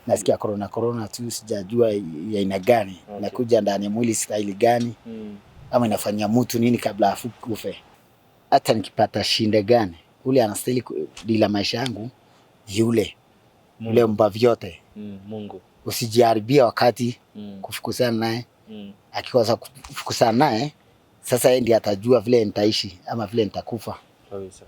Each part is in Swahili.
Nasikia corona tu, sijajua ya aina gani. Okay. Nakuja ndani ya mwili style gani? Ama inafanya mtu nini kabla afukufe. Hata nikipata shinde gani, ule anastahili kudila maisha yangu yule. Ule mba vyote. Mungu. Usijiharibia wakati kufukuzana naye. Akikosa kufukuzana naye, sasa yeye ndiye atajua vile nitaishi ama vile nitakufa. Kabisa.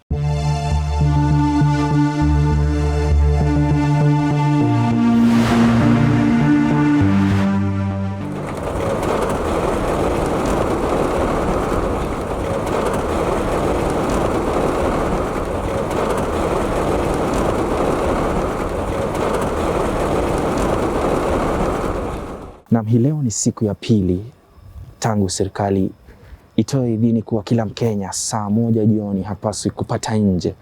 Na hii leo ni siku ya pili tangu serikali itoe idhini kuwa kila Mkenya saa 1 jioni hapaswi kupata nje.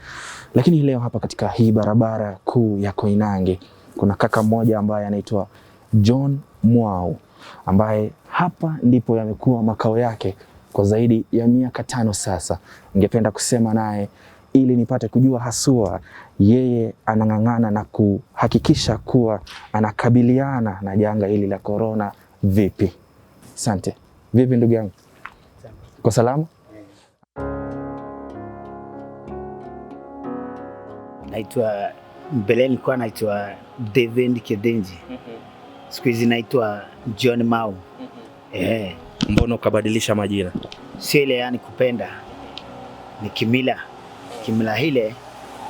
Lakini leo hapa katika hii barabara kuu ya Koinange kuna kaka mmoja ambaye anaitwa John Mwau, ambaye hapa ndipo yamekuwa makao yake kwa zaidi ya miaka 5 sasa. Ningependa kusema naye ili nipate kujua haswa yeye anang'ang'ana na kuhakikisha kuwa anakabiliana na janga hili la corona vipi. Asante. Vipi ndugu yangu? Kwa salama? Naitwa mbele nilikuwa naitwa David Kedenji. Siku hizi naitwa John Mwau. Mbona ukabadilisha majina? Sio ile yani kupenda. Ni kimila. Kimila ile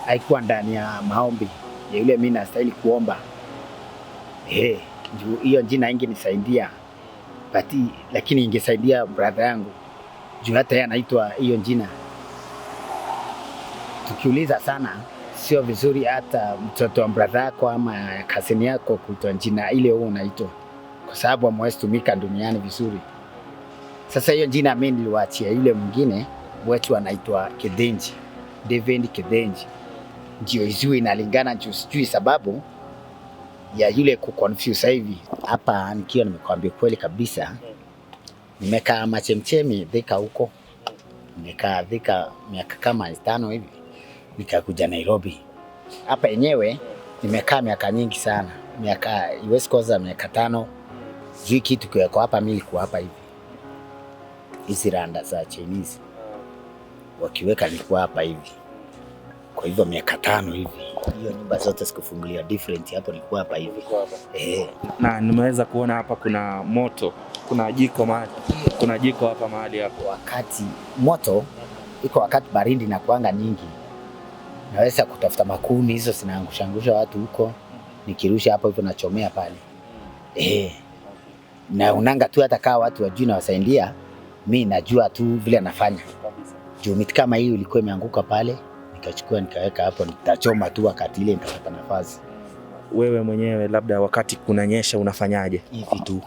haikuwa ndani ya maombi ya yule mimi nastahili kuomba. Hiyo jina ingenisaidia. Lakini ingesaidia brother yangu. Juu hata yeye anaitwa hiyo jina. Tukiuliza sana, sio vizuri hata mtoto wa brother yako ama cousin yako kuitwa jina ile wewe unaitwa. Kwa sababu hamwezi tumika duniani vizuri. Sasa hiyo jina mimi niliwaachia yule mwingine wetu anaitwa Kedenji. David Kedenji. Ndio hizo inalingana juu sijui sababu ya yule kuconfuse hivi. Hapa nikiwa nimekwambia kweli kabisa. Nimekaa Machemchemi Thika huko. Nimekaa Thika miaka kama 5 hivi. Nikakuja Nairobi. Hapa yenyewe nimekaa miaka nyingi sana. Miaka iwezi koza miaka 5. Juu kitu kwa hapa mimi nilikuwa hapa hivi. Hizi randa za Chinese. Wakiweka nilikuwa hapa hivi. Kwa hivyo miaka 5 hivi. Hiyo nyumba zote sikufungulia different hapo nilikuwa hapa hivi. Na nimeweza kuona hapa kuna moto, kuna jiko mahali. Kuna jiko hapa mahali hapo. Wakati moto iko wakati baridi na kuanga nyingi. Naweza kutafuta makuni hizo zinaangusha watu huko. Nikirusha hapo hivyo nachomea pale. Na unanga tu hata kama watu wajui na wasaidia, mimi najua tu vile nafanya. Juu miti kama hii ilikuwa imeanguka pale, nikachukua nikaweka hapo, nitachoma tu wakati ile nitapata nafasi. Wewe mwenyewe labda wakati kunanyesha unafanyaje? Hivi tu.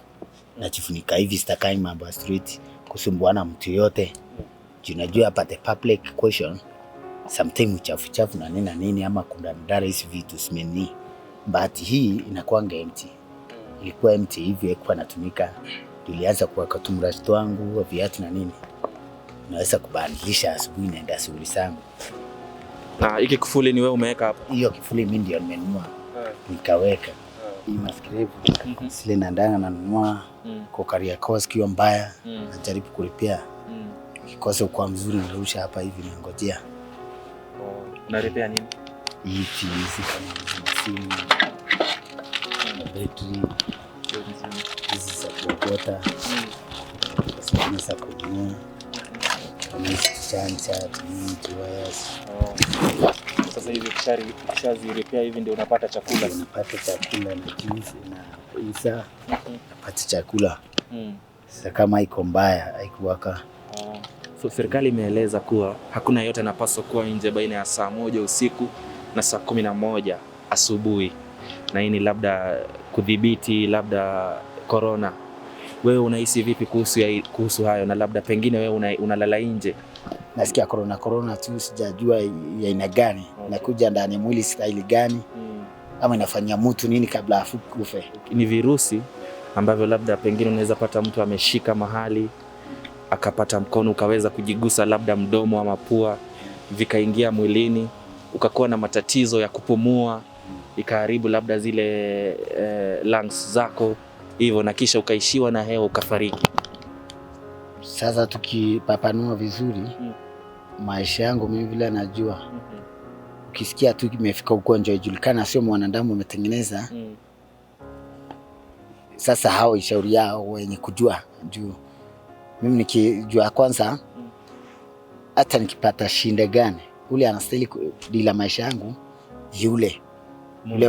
Najifunika hivi, sitakai mambo ya street kusumbuana mtu yote. Juu najua hapa the public question sometimes uchafu na nini ama kuna ndara hizi vitu simeni. But hii inakuwa empty. Ilikuwa empty hivi kwa natumika. Tulianza kuweka tumrashto wangu wa viatu na nini. Naweza kubadilisha asubuhi naenda shughuli zangu. Na hiki kifuli ni wewe umeweka hapa? Hiyo kifuli mimi ndio nimenunua. Nikaweka. Hii maskrevu sile ndanga nanunua kwa Kariakoo kiwa mbaya najaribu kulipia. Kikosa kwa mzuri narusha hapa hivi nangojea. Unalipia nini? Hizi kama simu. Battery. Hizi za kuokota. Sasa kununua. Sasa hivi ukishazilipia hivi ndio unapata chakula. Unapata chakula na juice na pizza. Unapata chakula. Sasa kama iko mbaya haikuwaka. So serikali imeeleza kuwa hakuna yote anapaswa kuwa nje baina ya saa 1 usiku na saa 11 asubuhi. Na hii ni labda kudhibiti labda corona. Wewe unahisi vipi kuhusu hayo na labda pengine wewe unalala nje? Nasikia corona tu, sijajua ya aina gani. Nakuja ndani ya mwili style gani? Ama inafanya mtu nini kabla afukufe. Ni virusi ambavyo labda pengine unaweza pata mtu ameshika mahali akapata mkono ukaweza kujigusa labda mdomo ama pua vikaingia mwilini ukakuwa na matatizo ya kupumua ikaharibu labda zile lungs zako hivyo, na kisha ukaishiwa na hewa ukafariki. Sasa tukipapanua vizuri maisha yangu mimi vile najua, ukisikia tu kimefika ugonjwa ijulikana sio mwanadamu umetengeneza, sasa hao ishauri yao wenye kujua juu. Mimi nikijua kwanza, hata nikipata shinde gani, ule anastahili kudila maisha yangu yule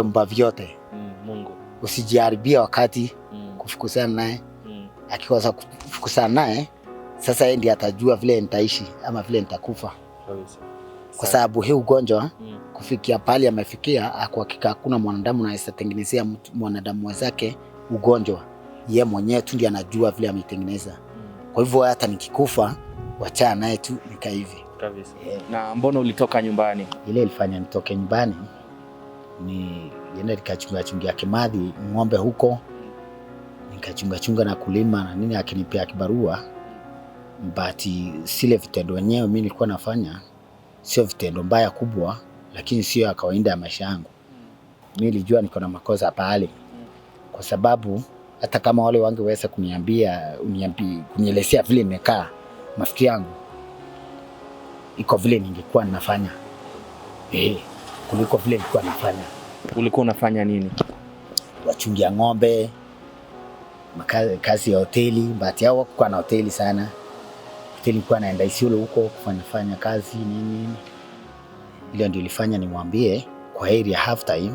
mba vyote. Mungu. Usijiharibia wakati kufukuzana naye. Akikosa kufukuzana naye, sasa yeye ndiye atajua vile nitaishi ama vile nitakufa. Kwa sababu hii ugonjwa kufikia pale amefikia, kwa hakika hakuna mwanadamu anaweza tengenezea mwanadamu wenzake ugonjwa. Yeye mwenyewe tu ndiye anajua vile ametengeneza. Kwa hivyo hata nikikufa, wacha naye tu nika hivi. Kabisa. Na mbona ulitoka nyumbani? Ile ilifanya nitoke nyumbani ni yenda nikachunga kimadhi ng'ombe huko. Nikachunga na kulima na nini, akinipea kibarua. Mbati sile vitendo wenyewe mimi nilikuwa nafanya sio vitendo mbaya kubwa, lakini sio ya kawaida ya maisha yangu. Mimi nilijua niko na makosa pale. Kwa sababu hata kama wale wangeweza kunielezea vile nimekaa, mafikiri yangu iko vile ningekuwa ninafanya. Kuliko vile nilikuwa nafanya. Ulikuwa unafanya nini? Wachungia ng'ombe, kazi ya hoteli, bahati yao kwa na hoteli sana. Hoteli kwa naenda Isiolo huko kufanya kazi nini. Ile ndio ilifanya nimwambie kwa heri ya half time,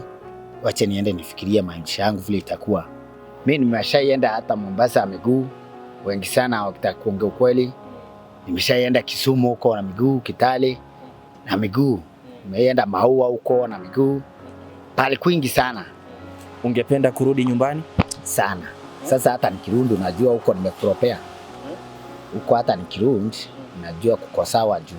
wacha niende nifikirie maisha yangu vile itakuwa. Mimi nimeshaenda hata Mombasa miguu, wengi sana wakitaka kuongea ukweli. Nimeshaenda Kisumu huko na miguu, Kitale na miguu. Nimeenda Mwau huko na miguu. Pale kwingi sana. Ungependa kurudi nyumbani? Sana. Sasa hata nikirudi najua huko nimepropea. Huko hata nikirudi najua kuko sawa juu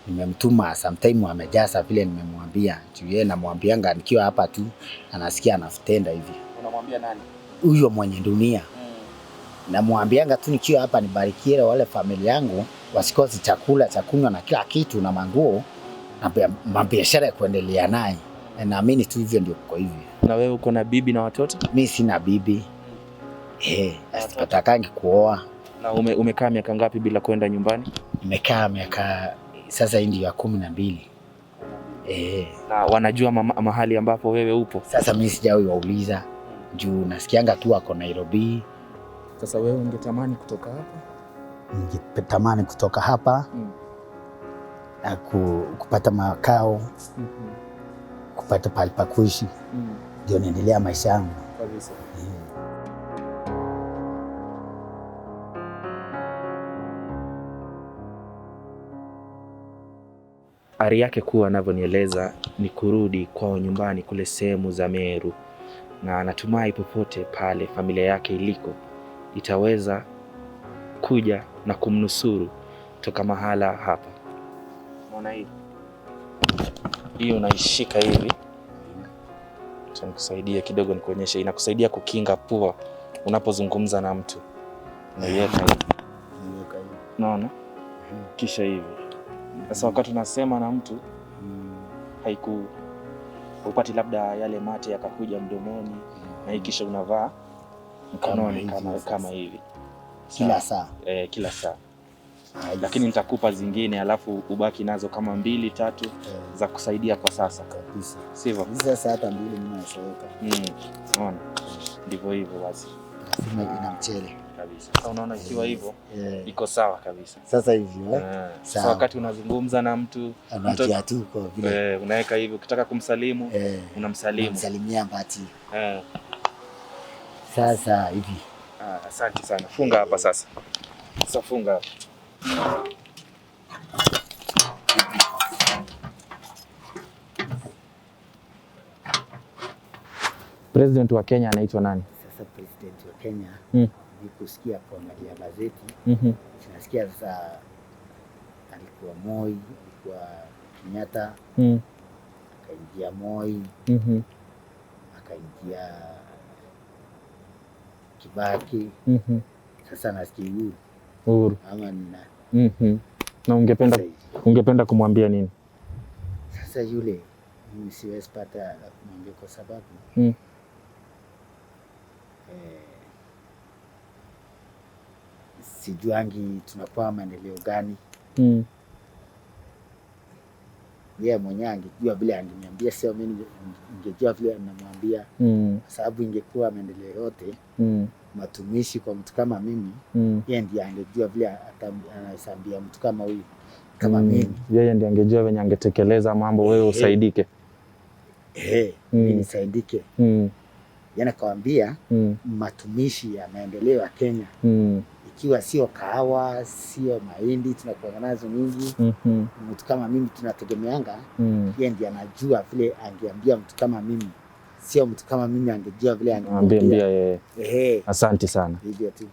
nimemtuma sometime amejaza vile nimemwambia. Juu yeye namwambianga nikiwa hapa tu anasikia anatenda hivi. Unamwambia nani? Huyo mwenye dunia. Namwambianga tu nikiwa hapa nibarikie wale familia yangu wasikose chakula, chakunywa na kila kitu na manguo na biashara ya kuendelea naye. Naamini tu hivyo ndio kwa hivyo. Na wewe uko na bibi na watoto? Mimi sina bibi. Asipatakangi kuoa. Na umekaa miaka ngapi bila kwenda nyumbani? Nimekaa miaka sasa ndio ya 12. Na wanajua mahali ambapo wewe upo? Sasa mimi sijawahi wauliza. Juu nasikianga tu wako Nairobi. Sasa wewe ungetamani kutoka hapa? Ningetamani kutoka hapa na kupata makao, kupata pale pa kuishi, ndio niendelea maisha yangu kabisa. Ari yake kuwa anavyonieleza ni kurudi kwao nyumbani kule sehemu za Meru, na anatumai popote pale familia yake iliko itaweza kuja na kumnusuru kutoka mahala hapa. Unaona hii unaishika hivi. Nitakusaidia kidogo nikuonyeshe, inakusaidia kukinga pua unapozungumza na mtu. Unaiweka hivi. Unaona? Kisha hivi. Sasa wakati unasema na mtu upati labda yale mate yakakuja mdomoni, na kisha unavaa mkononi kama hivi. Kila saa. Kila saa. Lakini nitakupa zingine alafu ubaki nazo kama 2-3 za kusaidia kwa sasa kabisa. Sivyo? Sasa hata 2 mimi nasaweka. Unaona? Ndivyo hivyo basi. Lazima ina mchele kabisa. Sasa unaona ikiwa hivyo iko sawa kabisa. Sasa hivi sasa wakati unazungumza na mtu anatia tu kwa vile unaweka hivi, ukitaka kumsalimu unamsalimu. Msalimia mbati. Sasa hivi. Asante sana. Funga hapa sasa. Sasa funga hapa. President wa Kenya anaitwa nani? Sasa president wa Kenya nikusikia kwa gazeti. Tunasikia sasa alikuwa Moi, alikuwa Kenyatta, akaingia Moi, akaingia Kibaki. Sasa nasikia Uhuru. Ama nina. Na ungependa kumwambia nini? Sasa yule mimi siwezi pata kumwambia kwa sababu sijuangi tunakuwa maendeleo gani. Yeye mwenyewe angejua vile angeniambia, sio mimi ningejua vile namwambia. Kwa sababu ingekuwa maendeleo yote matumishi kwa mtu kama mimi, yeye ndiye angejua vile anaisambia mtu kama huyu kama mimi. Yeye ndiye angejua venye angetekeleza mambo wewe usaidike. Mimi nisaidike. Yana kawaambia matumishi ya maendeleo ya Kenya. Ikiwa sio kahawa, sio mahindi tunakuwa nazo mingi. Mtu kama mimi tunategemeanga. Yeye ndiye anajua vile angeambia mtu kama mimi. Sio mtu kama mimi angejua vile angeambia yeye. Asante sana. Hivyo tu.